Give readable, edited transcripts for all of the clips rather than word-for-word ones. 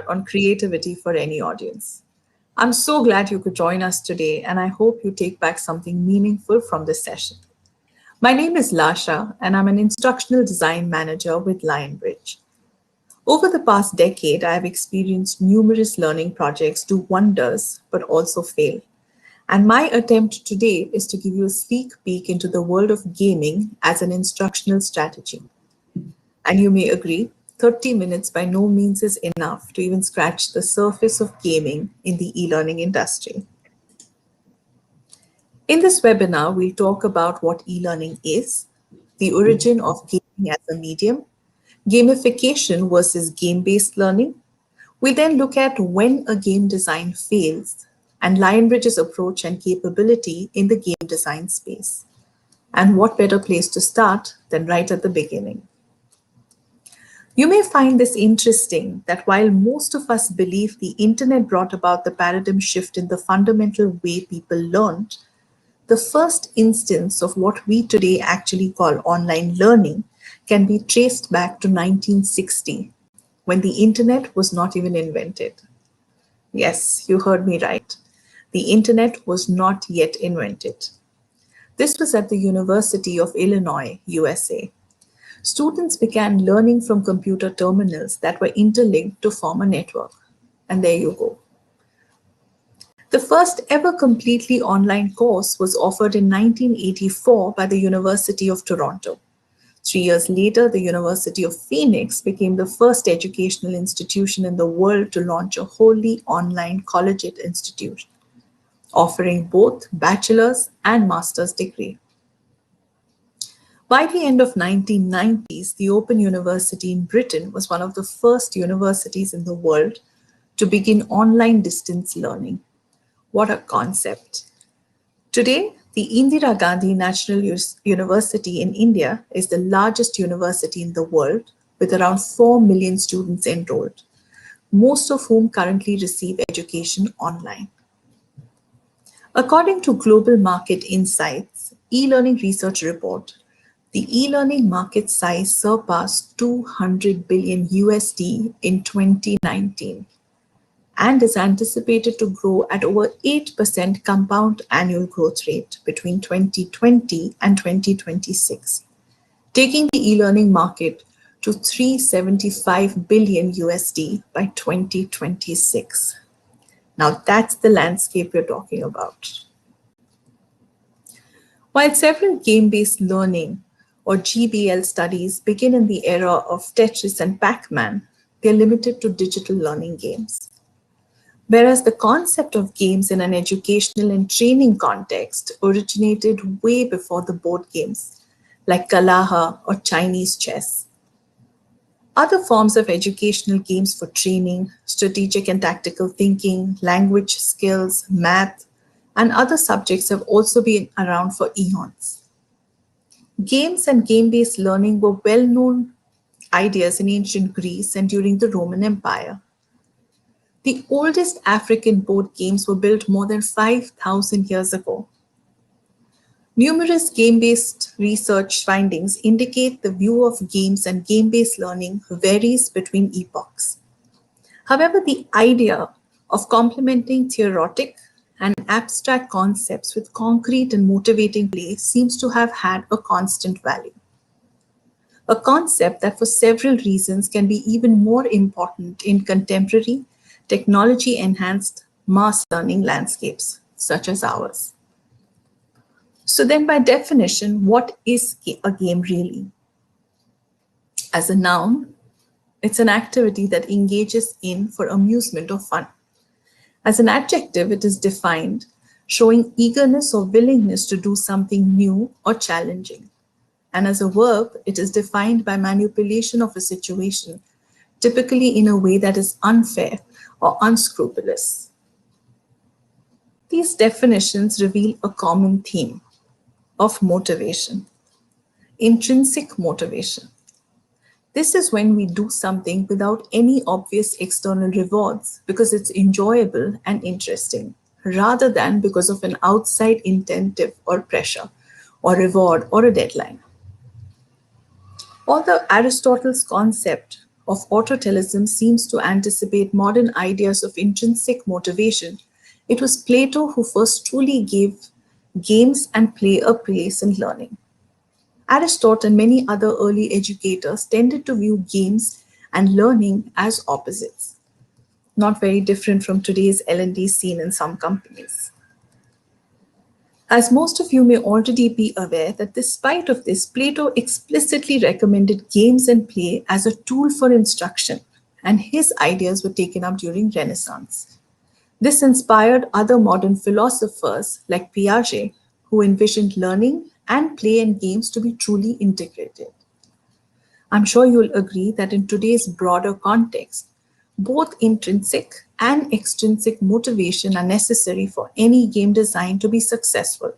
On creativity for any audience. I'm so glad you could join us today, and I hope you take back something meaningful from this session. My name is Lasha, and I'm an instructional design manager with Lionbridge. Over the past decade, I have experienced numerous learning projects do wonders but also fail. And my attempt today is to give you a sneak peek into the world of gaming as an instructional strategy. And you may agree, 30 minutes by no means is enough to even scratch the surface of gaming in the e-learning industry. In this webinar, we'll talk about what e-learning is, the origin of gaming as a medium, gamification versus game-based learning. We then look at when a game design fails and Lionbridge's approach and capability in the game design space. And what better place to start than right at the beginning? You may find this interesting that while most of us believe the internet brought about the paradigm shift in the fundamental way people learned, the first instance of what we today actually call online learning can be traced back to 1960, when the internet was not even invented. Yes, you heard me right. The internet was not yet invented. This was at the University of Illinois, USA. Students began learning from computer terminals that were interlinked to form a network. And there you go. The first ever completely online course was offered in 1984 by the University of Toronto. 3 years later, the University of Phoenix became the first educational institution in the world to launch a wholly online collegiate institution, offering both bachelor's and master's degree. By the end of 1990s, the Open University in Britain was one of the first universities in the world to begin online distance learning. What a concept. Today, the Indira Gandhi National University in India is the largest university in the world with around 4 million students enrolled, most of whom currently receive education online. According to Global Market Insights e-learning research report, the e-learning market size surpassed 200 billion USD in 2019 and is anticipated to grow at over 8% compound annual growth rate between 2020 and 2026, taking the e-learning market to 375 billion USD by 2026. Now that's the landscape we're talking about. While several game-based learning or GBL studies begin in the era of Tetris and Pac-Man, they're limited to digital learning games. Whereas the concept of games in an educational and training context originated way before the board games, like Kalaha or Chinese chess. Other forms of educational games for training, strategic and tactical thinking, language skills, math, and other subjects have also been around for eons. Games and game-based learning were well-known ideas in ancient Greece and during the Roman Empire. The oldest African board games were built more than 5,000 years ago. Numerous game-based research findings indicate the view of games and game-based learning varies between epochs. However, the idea of complementing theoretic and abstract concepts with concrete and motivating play seems to have had a constant value. A concept that for several reasons can be even more important in contemporary, technology-enhanced mass learning landscapes, such as ours. So then by definition, what is a game really? As a noun, it's an activity that engages in for amusement or fun. As an adjective, it is defined showing eagerness or willingness to do something new or challenging. And as a verb, it is defined by manipulation of a situation typically in a way that is unfair or unscrupulous. These definitions reveal a common theme of motivation: intrinsic motivation. This is when we do something without any obvious external rewards because it's enjoyable and interesting, rather than because of an outside incentive or pressure, or reward, or a deadline. Although Aristotle's concept of autotelism seems to anticipate modern ideas of intrinsic motivation, it was Plato who first truly gave games and play a place in learning. Aristotle and many other early educators tended to view games and learning as opposites, not very different from today's L&D scene in some companies. As most of you may already be aware that despite of this, Plato explicitly recommended games and play as a tool for instruction, and his ideas were taken up during Renaissance. This inspired other modern philosophers like Piaget, who envisioned learning and play and games to be truly integrated. I'm sure you'll agree that in today's broader context, both intrinsic and extrinsic motivation are necessary for any game design to be successful.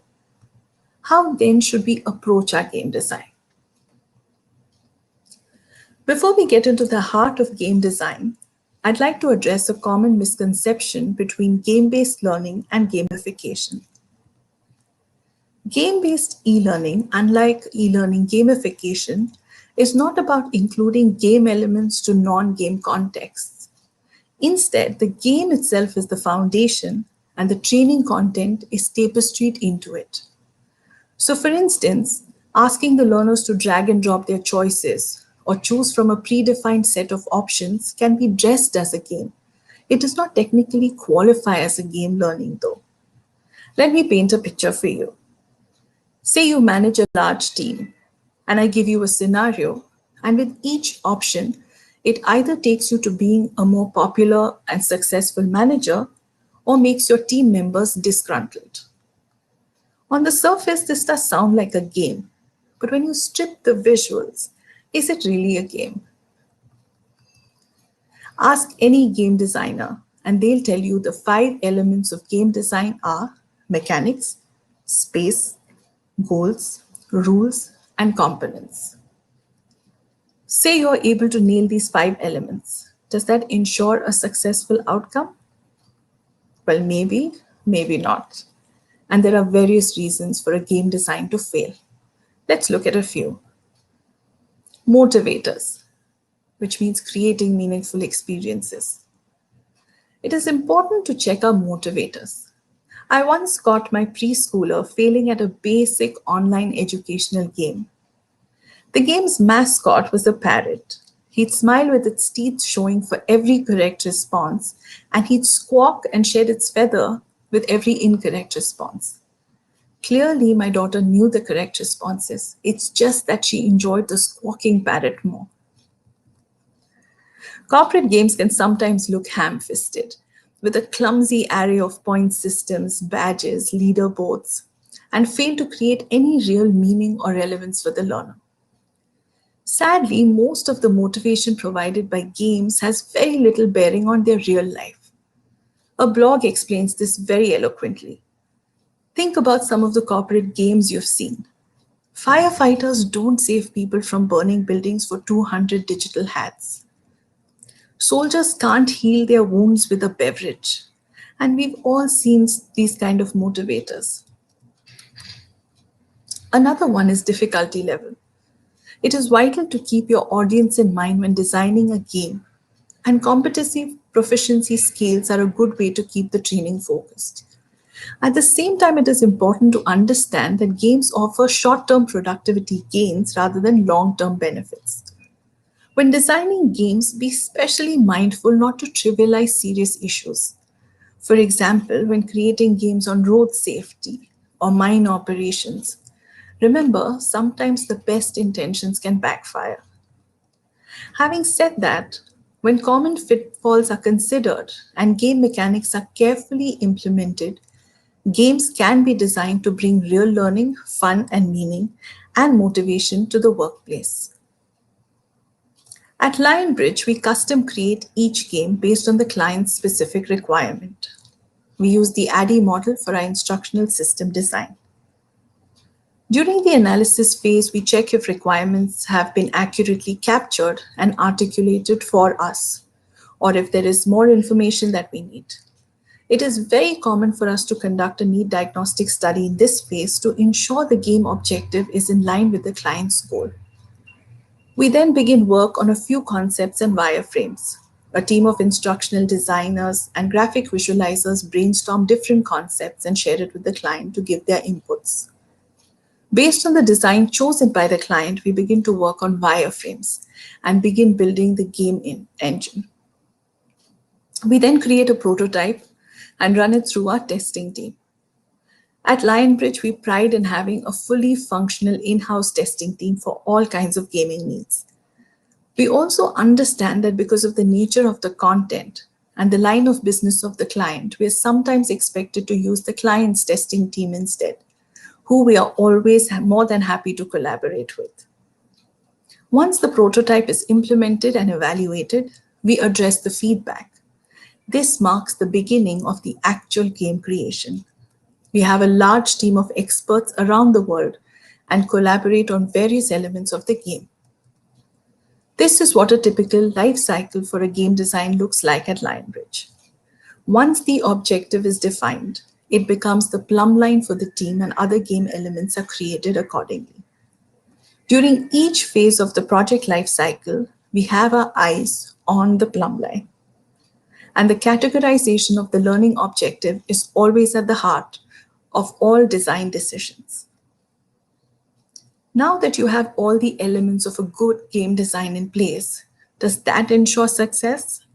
How then should we approach our game design? Before we get into the heart of game design, I'd like to address a common misconception between game-based learning and gamification. Game-based e-learning, unlike e-learning gamification, is not about including game elements to non-game contexts. Instead, the game itself is the foundation and the training content is tapestried into it. So for instance, asking the learners to drag and drop their choices or choose from a predefined set of options can be dressed as a game. It does not technically qualify as a game learning though. Let me paint a picture for you. Say you manage a large team and I give you a scenario, and with each option, it either takes you to being a more popular and successful manager or makes your team members disgruntled. On the surface, this does sound like a game, but when you strip the visuals, is it really a game? Ask any game designer, and they'll tell you the 5 elements of game design are mechanics, space, goals, rules, and components. Say you're able to nail these 5 elements. Does that ensure a successful outcome? Well, maybe, maybe not. And there are various reasons for a game design to fail. Let's look at a few. Motivators, which means creating meaningful experiences. It is important to check our motivators. I once caught my preschooler failing at a basic online educational game. The game's mascot was a parrot. He'd smile with its teeth showing for every correct response, and he'd squawk and shed its feather with every incorrect response. Clearly, my daughter knew the correct responses. It's just that she enjoyed the squawking parrot more. Corporate games can sometimes look ham-fisted, with a clumsy array of point systems, badges, leaderboards, and fail to create any real meaning or relevance for the learner. Sadly, most of the motivation provided by games has very little bearing on their real life. A blog explains this very eloquently. Think about some of the corporate games you've seen. Firefighters don't save people from burning buildings for 200 digital hats. Soldiers can't heal their wounds with a beverage. And we've all seen these kind of motivators. Another one is difficulty level. It is vital to keep your audience in mind when designing a game, and competency proficiency scales are a good way to keep the training focused. At the same time, it is important to understand that games offer short-term productivity gains rather than long-term benefits. When designing games, be especially mindful not to trivialize serious issues. For example, when creating games on road safety or mine operations, remember, sometimes the best intentions can backfire. Having said that, when common pitfalls are considered and game mechanics are carefully implemented, games can be designed to bring real learning, fun and meaning, and motivation to the workplace. At Lionbridge, we custom create each game based on the client's specific requirement. We use the ADDIE model for our instructional system design. During the analysis phase, we check if requirements have been accurately captured and articulated for us, or if there is more information that we need. It is very common for us to conduct a need diagnostic study in this phase to ensure the game objective is in line with the client's goal. We then begin work on a few concepts and wireframes. A team of instructional designers and graphic visualizers brainstorm different concepts and share it with the client to give their inputs. Based on the design chosen by the client, we begin to work on wireframes and begin building the engine. We then create a prototype and run it through our testing team. At Lionbridge, we pride in having a fully functional in-house testing team for all kinds of gaming needs. We also understand that because of the nature of the content and the line of business of the client, we are sometimes expected to use the client's testing team instead, who we are always more than happy to collaborate with. Once the prototype is implemented and evaluated, we address the feedback. This marks the beginning of the actual game creation. We have a large team of experts around the world and collaborate on various elements of the game. This is what a typical life cycle for a game design looks like at Lionbridge. Once the objective is defined, it becomes the plumb line for the team and other game elements are created accordingly. During each phase of the project life cycle, we have our eyes on the plumb line. And the categorization of the learning objective is always at the heart of all design decisions. Now that you have all the elements of a good game design in place, does that ensure success?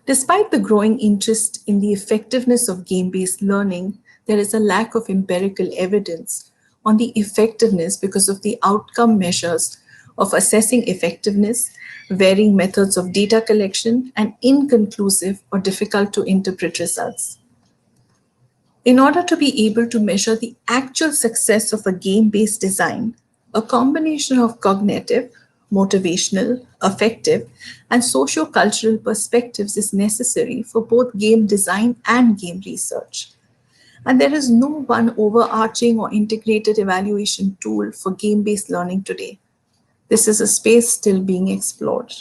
Despite the growing interest in the effectiveness of game-based learning, there is a lack of empirical evidence on the effectiveness because of the outcome measures of assessing effectiveness, varying methods of data collection, and inconclusive or difficult to interpret results. In order to be able to measure the actual success of a game-based design, a combination of cognitive, motivational, affective, and socio-cultural perspectives is necessary for both game design and game research. And there is no one overarching or integrated evaluation tool for game-based learning today. This is a space still being explored.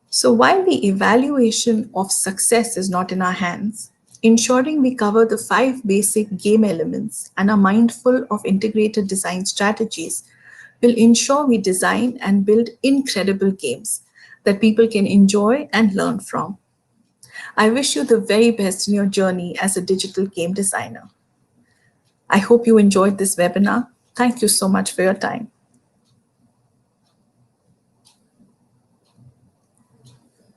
So while the evaluation of success is not in our hands, ensuring we cover the 5 basic game elements and are mindful of integrated design strategies will ensure we design and build incredible games that people can enjoy and learn from. I wish you the very best in your journey as a digital game designer. I hope you enjoyed this webinar. Thank you so much for your time.